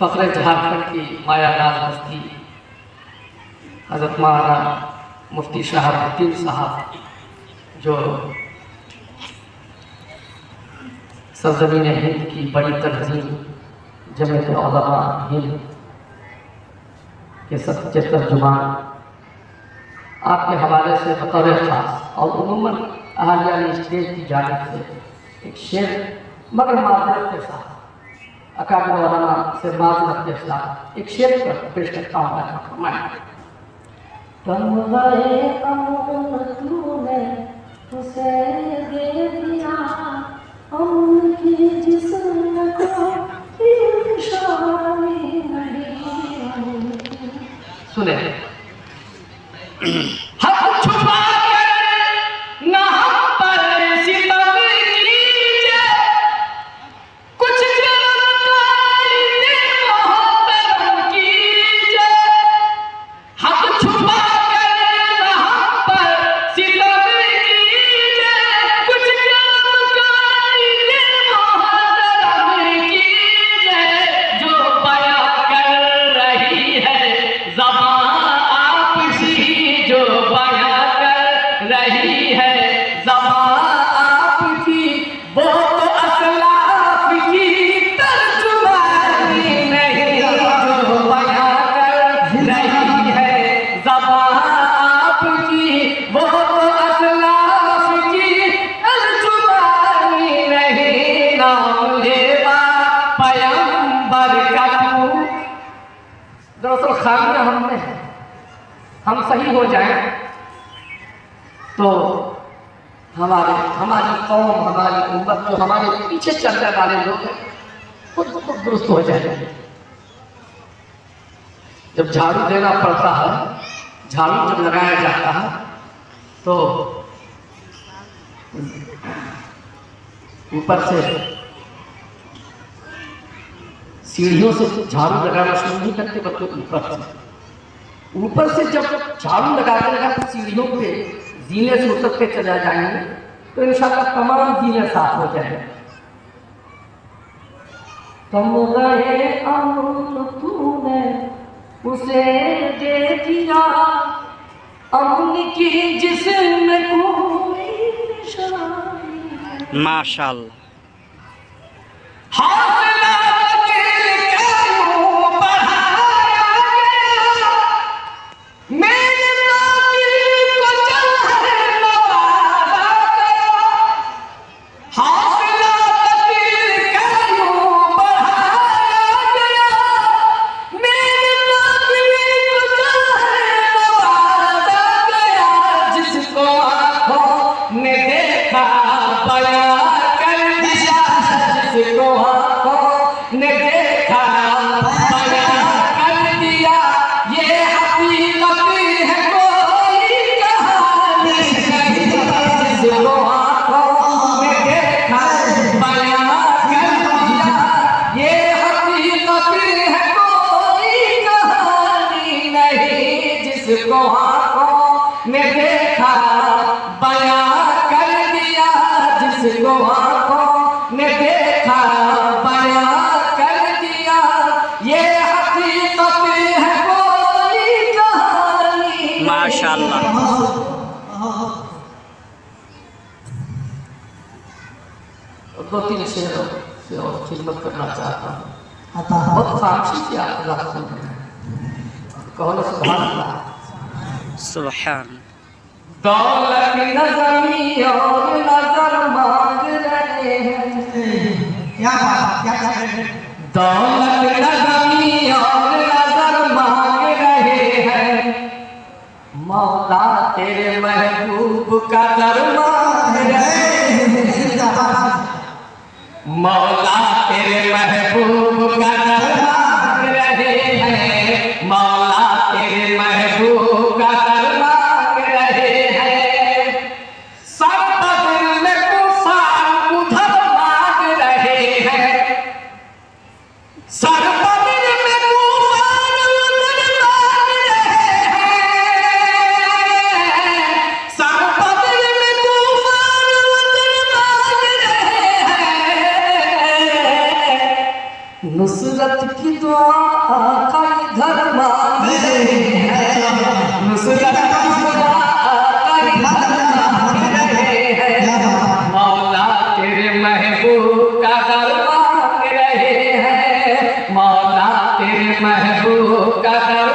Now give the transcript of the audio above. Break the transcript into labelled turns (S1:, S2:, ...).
S1: फ़ख्र झारखंड की मायानाज हस्ती हज़रत मौलाना मुफ्ती शहाबुद्दीन साहब जो सरज़मीन हिंद की बड़ी तंजीम जमीयत उलमा हिंद के सच्चे तर्जुमान आपके हवाले से बतौर ख़ास और उमूमन अहलिया स्टेज की जानिब से एक शेर मगर माजरत के साथ अकाबिर उलमा से माजरत के साथ एक शेर पर पेश करता हूँ। मैं तुम गए तूने उसे दे दिया उनकी जिस्म को निशानी नहीं। सुने हक छुपा कर ना हम पर सितम कीजिए, कुछ जल्दबाजी मोहब्बत कीजिए। हक छुपा कर ना हम पर सितम कीजिए, कुछ जल्दबाजी मोहब्बत कीजिए। जो बयां कर रही है ज़बान जो बयां कर रही है ज़बान आपकी, वो तो असलाफ की तर्जुमानी नहीं। जो बयां कर रही है ज़बान आपकी, वो तो असलाफ की तर्जुमानी नहीं। नाम लेवा पैगंबर का तू। दरअसल खामियां हमने हैं, हम सही हो जाएं तो हमारी कौम, हमारी उम्मत, जो हमारे पीछे चलने वाले लोग हैं खुद दुरुस्त हो जाएंगे। जब झाड़ू देना पड़ता है, झाड़ू जब लगाया जाता है तो ऊपर से सीढ़ियों से झाड़ू लगाना शुरू नहीं करते बच्चों। ऊपर से जब झाड़ू लगाते लगाते सीढ़ियों पे जीने से उतरते चला जाएंगे तो इंशाअल्लाह तमाम जीने साफ हो जाएंगे। तुम गए अमन तूने उसे दे दिया, अमन की जिस्म कोई निशानी।
S2: माशाअल्लाह।
S1: जिसको आँखों में देखा बयां कर दिया, जिसको आँखों में देखा बयां कर दिया। ये हकीकत है कोई कहानी।
S2: माशाअल्लाह।
S1: दो तीन शेरों से और खिदमत करना चाहता हूँ। बहुत खामोशी से आप सुन रहे हैं। कहो ना सुभान अल्लाह।
S2: सुभान।
S1: दौलत नज़मी और नजर मांग रहे हैं।
S3: क्या बात, क्या कर रहे हैं?
S1: दौलत नज़मी और नजर मांग रहे हैं। मौला तेरे महबूब का दर मांग रहे हैं। मौला तेरे महबूब का दर मांग रहे हैं। मौला तेरे महबूब का दर मांग रहे हैं। सब बदल में कुफार उधर मांग रहे हैं। सर बदल में कुफार उधर मांग रहे हैं। सर बदल में कुफार उधर मांग रहे हैं। नुसरत की दुआ आका घर मांग रहे हैं, नुसरत की दुआ आका घर मांग रहे हैं, मौला तेरे महबूब का घर मांग रहे हैं, मौला तेरे महबूब का घर